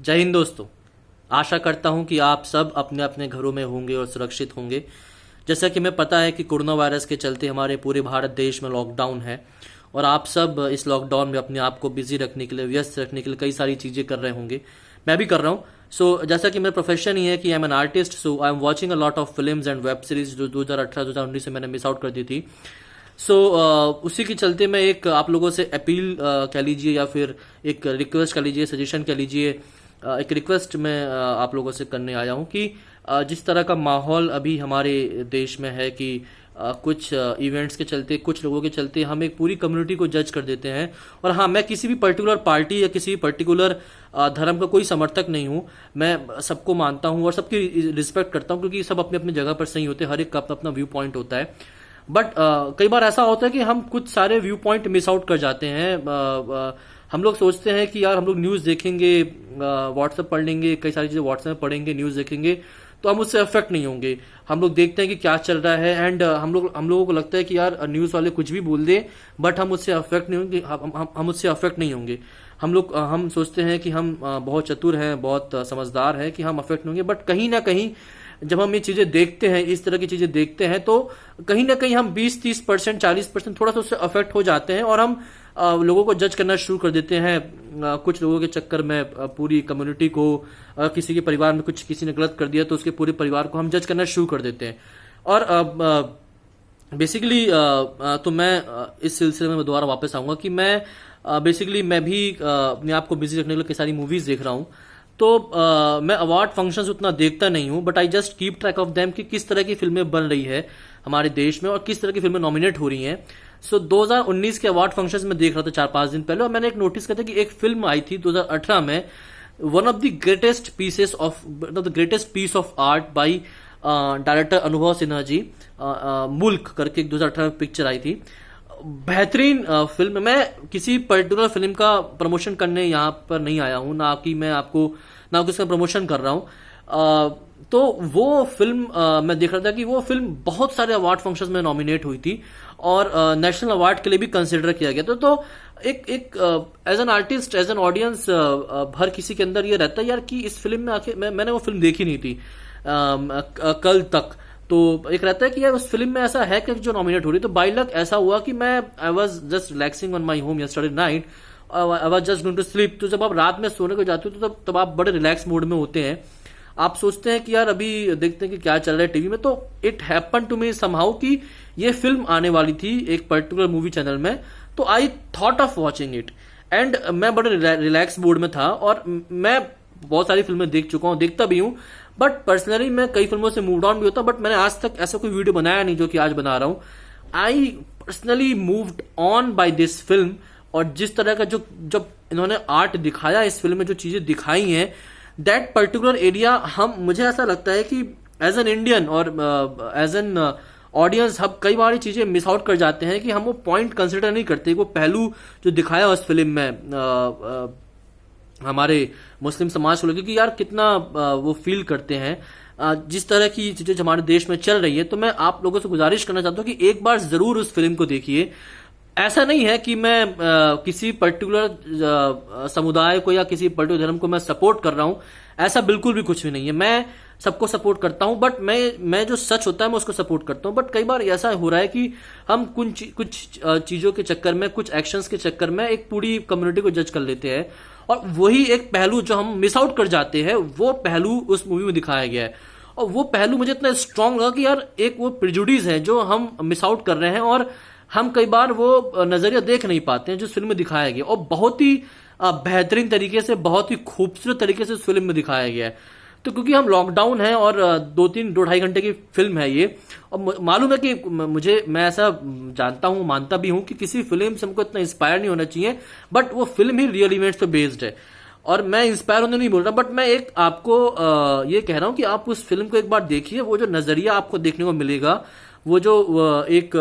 जय हिंद दोस्तों। आशा करता हूं कि आप सब अपने अपने घरों में होंगे और सुरक्षित होंगे। जैसा कि हमें पता है कि कोरोना वायरस के चलते हमारे पूरे भारत देश में लॉकडाउन है और आप सब इस लॉकडाउन में अपने आप को बिजी रखने के लिए, व्यस्त रखने के लिए कई सारी चीज़ें कर रहे होंगे। मैं भी कर रहा हूँ। जैसा कि मेरा प्रोफेशन ही है कि I am an artist, so I am watching a lot of films and web series जो 2018-2019 से मैंने मिस आउट कर दी थी। उसी के चलते मैं एक आप लोगों से अपील कह लीजिए या फिर एक रिक्वेस्ट कह लीजिए, सजेशन कह लीजिए, एक रिक्वेस्ट मैं आप लोगों से करने आया हूँ कि जिस तरह का माहौल अभी हमारे देश में है कि कुछ इवेंट्स के चलते, कुछ लोगों के चलते हम एक पूरी कम्युनिटी को जज कर देते हैं। और हाँ, मैं किसी भी पर्टिकुलर पार्टी या किसी पर्टिकुलर धर्म का कोई समर्थक नहीं हूँ। मैं सबको मानता हूँ और सबकी रिस्पेक्ट करता हूँ क्योंकि सब अपने अपनी जगह पर सही होते हैं, हर एक का अपना अपना व्यू पॉइंट होता है। बट कई बार ऐसा होता है कि हम कुछ सारे व्यू पॉइंट मिस आउट कर जाते हैं। हम लोग सोचते हैं कि यार हम लोग न्यूज़ देखेंगे, व्हाट्सएप पढ़ लेंगे, कई सारी चीज़ें व्हाट्सएप में पढ़ेंगे, न्यूज़ देखेंगे तो हम उससे अफेक्ट नहीं होंगे। हम लोग देखते हैं कि क्या चल रहा है एंड हम लोगों को लगता है कि यार न्यूज़ वाले कुछ भी बोल दे बट हम उससे अफेक्ट नहीं होंगे। हम उससे अफेक्ट नहीं होंगे। हम सोचते हैं कि हम बहुत चतुर हैं, बहुत समझदार हैं कि हम अफेक्ट नहीं होंगे। बट कहीं ना कहीं जब हम ये चीज़ें देखते हैं, इस तरह की चीज़ें देखते हैं तो कहीं ना कहीं हम 20-30%, 40% थोड़ा सा उससे अफेक्ट हो जाते हैं और हम लोगों को जज करना शुरू कर देते हैं। कुछ लोगों के चक्कर में पूरी कम्युनिटी को, किसी के परिवार में कुछ किसी ने गलत कर दिया तो उसके पूरे परिवार को हम जज करना शुरू कर देते हैं। और बेसिकली तो मैं इस सिलसिले में दोबारा वापस आऊँगा कि मैं बेसिकली मैं भी अपने आप को बिजी रखने के लिए कई सारी मूवीज़ देख रहा हूँ। तो मैं अवार्ड फंक्शंस उतना देखता नहीं हूँ but I just keep track of them कि किस तरह की फिल्में बन रही है हमारे देश में और किस तरह की फिल्में नॉमिनेट हो रही हैं। 2019 के अवार्ड फंक्शंस में देख रहा था 4-5 दिन पहले और मैंने एक नोटिस किया था कि एक फिल्म आई थी 2018 में, one of the greatest piece of art by director Anubhav Sinha जी, मुल्क करके एक 2018 में पिक्चर आई थी। बेहतरीन फिल्म। मैं किसी पर्टिकुलर फिल्म का प्रमोशन करने यहाँ पर नहीं आया हूँ, ना कि उसका प्रमोशन कर रहा हूँ। तो वो फिल्म मैं देख रहा था कि वो फिल्म बहुत सारे अवार्ड फंक्शंस में नॉमिनेट हुई थी और नेशनल अवार्ड के लिए भी कंसिडर किया गया था। तो एक as an artist, as an audience, हर किसी के अंदर ये रहता है यार कि इस फिल्म में आखिर मैंने वो फिल्म देखी नहीं थी कल तक। तो एक रहता है कि यार उस फिल्म में ऐसा है कि जो नॉमिनेट हो रही। तो बाई लक ऐसा हुआ कि I was just relaxing on my home yesterday night, I was just going to sleep. तो जब आप रात में सोने को जाते हो तो तब आप बड़े रिलैक्स मोड में होते हैं। आप सोचते हैं कि यार अभी देखते हैं कि क्या चल रहा है टीवी में। तो it happen to me somehow कि ये फिल्म आने वाली थी एक पर्टिकुलर मूवी चैनल में। तो I thought of watching it and मैं बड़े रिलैक्स मोड में था और मैं बहुत सारी फिल्में देख चुका हूँ, देखता भी हूँ। बट पर्सनली मैं कई फिल्मों से मूव ऑन भी होता, बट मैंने आज तक ऐसा कोई वीडियो बनाया नहीं जो कि आज बना रहा हूँ। I personally moved on by this film. और जिस तरह का जब इन्होंने आर्ट दिखाया इस फिल्म में, जो चीजें दिखाई हैं, दैट पर्टिकुलर एरिया, मुझे ऐसा लगता है कि एज एन इंडियन और एज एन ऑडियंस हम कई बार चीजें मिस आउट कर जाते हैं कि हम वो पॉइंट कंसिडर नहीं करते। वो पहलू जो दिखाया उस फिल्म में हमारे मुस्लिम समाज को लगे कि यार कितना वो फील करते हैं जिस तरह की चीजें हमारे देश में चल रही है। तो मैं आप लोगों से गुजारिश करना चाहता हूँ कि एक बार जरूर उस फिल्म को देखिए। ऐसा नहीं है कि मैं किसी पर्टिकुलर समुदाय को या किसी पर्टिकुलर धर्म को मैं सपोर्ट कर रहा हूँ, ऐसा बिल्कुल भी कुछ भी नहीं है। मैं सबको सपोर्ट करता हूँ बट मैं जो सच होता है मैं उसको सपोर्ट करता हूँ। बट कई बार ऐसा हो रहा है कि हम कुछ चीजों के चक्कर में, कुछ एक्शंस के चक्कर में एक पूरी कम्युनिटी को जज कर लेते हैं और वही एक पहलू जो हम मिस आउट कर जाते हैं, वो पहलू उस मूवी में दिखाया गया है। और वो पहलू मुझे इतना स्ट्रांग लगा कि यार एक वो प्रिजुडिस है जो हम मिस आउट कर रहे हैं और हम कई बार वो नजरिया देख नहीं पाते हैं जो फिल्म में दिखाया गया। और बहुत ही बेहतरीन तरीके से, बहुत ही खूबसूरत तरीके से उस फिल्म में दिखाया गया है। तो क्योंकि हम लॉकडाउन है और 2-3-2.5 घंटे की फिल्म है ये, और मालूम है कि मैं ऐसा जानता हूँ, मानता भी हूँ कि किसी फिल्म से हमको इतना इंस्पायर नहीं होना चाहिए, बट वो फिल्म ही रियल इवेंट्स पे बेस्ड है। और मैं इंस्पायर होने नहीं बोल रहा, बट मैं एक आपको ये कह रहा हूँ कि आप उस फिल्म को एक बार देखिए। वो जो नजरिया आपको देखने को मिलेगा, वो जो एक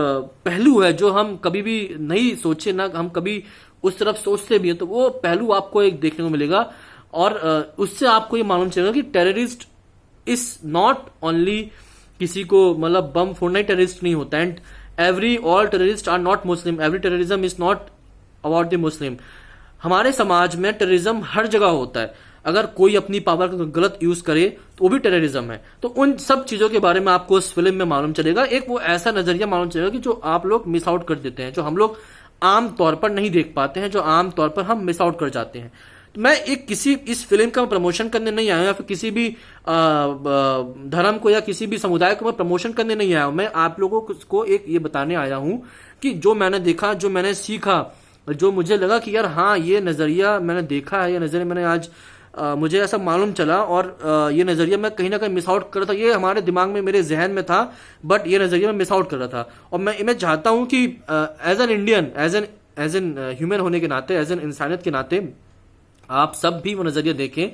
पहलू है जो हम कभी भी नहीं सोचे, ना हम कभी उस तरफ सोचते भी हैं, तो वो पहलू आपको एक देखने को मिलेगा। और उससे आपको ये मालूम चलेगा कि टेररिस्ट इज नॉट ओनली किसी को मतलब बम फोड़ना ही टेररिस्ट नहीं होता। And all terrorist are not Muslim, every terrorism is not about the Muslim. हमारे समाज में टेररिज्म हर जगह होता है। अगर कोई अपनी पावर का गलत यूज करे तो वो भी टेररिज्म है। तो उन सब चीजों के बारे में आपको उस फिल्म में मालूम चलेगा, एक वो ऐसा नजरिया मालूम चलेगा कि जो आप लोग मिस आउट कर देते हैं, जो हम लोग आम तौर पर नहीं देख पाते हैं, जो आम तौर पर हम मिस आउट कर जाते हैं। तो मैं एक किसी इस फिल्म का प्रमोशन करने नहीं आया, या फिर किसी भी धर्म को या किसी भी समुदाय को मैं प्रमोशन करने नहीं आया हूं। मैं आप लोगों को एक ये बताने आया हूं कि जो मैंने देखा, जो मैंने सीखा, जो मुझे लगा कि यार हाँ ये नजरिया मैंने देखा है, ये नजरिया मैंने आज मुझे ऐसा मालूम चला, और ये नजरिया मैं कहीं ना कहीं मिस आउट कर रहा था, ये हमारे दिमाग में मेरे जहन में था, बट ये नजरिया मैं मिस आउट कर रहा था। और मैं चाहता हूं कि as an Indian, as an human होने के नाते, एज एन इंसानियत के नाते आप सब भी वो नजरिया देखें,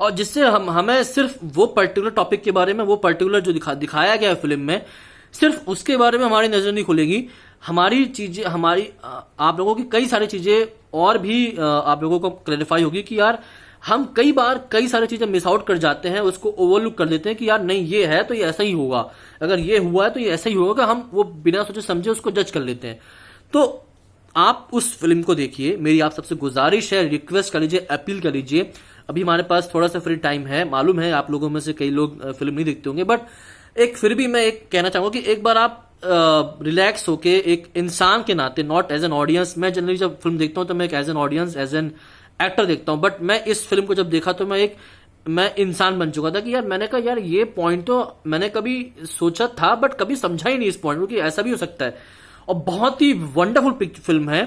और जिससे हमें सिर्फ वो पर्टिकुलर टॉपिक के बारे में, वो पर्टिकुलर जो दिखाया गया है फिल्म में, सिर्फ उसके बारे में हमारी नजर नहीं खुलेगी। हमारी चीजें, हमारी आप लोगों की कई सारी चीजें और भी आप लोगों को क्लैरिफाई होगी कि यार हम कई बार कई सारी चीजें मिस आउट कर जाते हैं, उसको ओवरलुक कर देते हैं कि यार नहीं ये है तो ये ऐसा ही होगा, अगर ये हुआ है तो ये ऐसा ही होगा, हम वो बिना सोचे समझे उसको जज कर लेते हैं। तो आप उस फिल्म को देखिए, मेरी आप सबसे गुजारिश है, रिक्वेस्ट कर लीजिए, अपील कर लीजिए। अभी हमारे पास थोड़ा सा फ्री टाइम है, मालूम है आप लोगों में से कई लोग फिल्म नहीं देखते होंगे, बट एक फिर भी मैं एक कहना चाहूंगा कि एक बार आप रिलैक्स होके, एक इंसान के नाते, नॉट एज एन ऑडियंस, मैं जनरली जब फिल्म देखता हूं तो मैं एक as an audience, as an actor देखता हूं, बट मैं इस फिल्म को जब देखा तो मैं इंसान बन चुका था कि यार मैंने कहा यार ये पॉइंट तो मैंने कभी सोचा था बट कभी समझा ही नहीं इस पॉइंट को कि ऐसा भी हो सकता है। और बहुत ही वंडरफुल फिल्म है।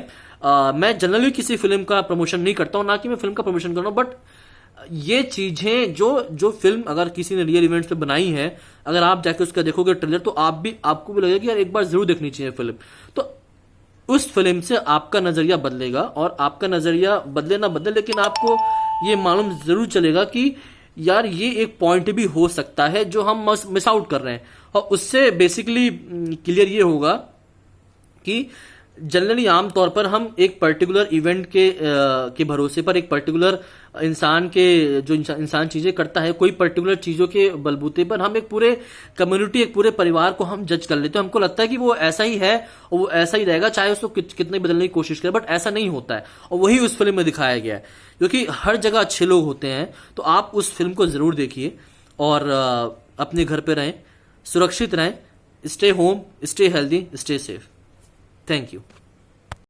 मैं जनरली किसी फिल्म का प्रमोशन नहीं करता हूं, ना कि मैं फिल्म का प्रमोशन कर रहा हूं, बट ये चीजें जो फिल्म अगर किसी ने रियल इवेंट्स पे बनाई है, अगर आप जाके उसका देखोगे ट्रेलर, तो आपको भी लगेगा कि यार एक बार जरूर देखनी चाहिए फिल्म। तो उस फिल्म से आपका नजरिया बदलेगा, और आपका नजरिया बदले ना बदले, लेकिन आपको ये मालूम जरूर चलेगा कि यार ये एक पॉइंट भी हो सकता है जो हम मिस आउट कर रहे हैं। और उससे बेसिकली क्लियर ये होगा कि जनरली आमतौर पर हम एक पर्टिकुलर इवेंट के भरोसे पर, एक पर्टिकुलर इंसान के जो इंसान चीजें करता है, कोई पर्टिकुलर चीजों के बलबूते पर हम एक पूरे कम्युनिटी, एक पूरे परिवार को हम जज कर लेते हैं। हमको लगता है कि वो ऐसा ही है और वो ऐसा ही रहेगा, चाहे उसको कितने बदलने की कोशिश करे, बट ऐसा नहीं होता है। और वही उस फिल्म में दिखाया गया है, क्योंकि हर जगह अच्छे लोग होते हैं। तो आप उस फिल्म को जरूर देखिए, और अपने घर पे रहें, सुरक्षित रहें, stay home, stay healthy, stay safe. Thank you.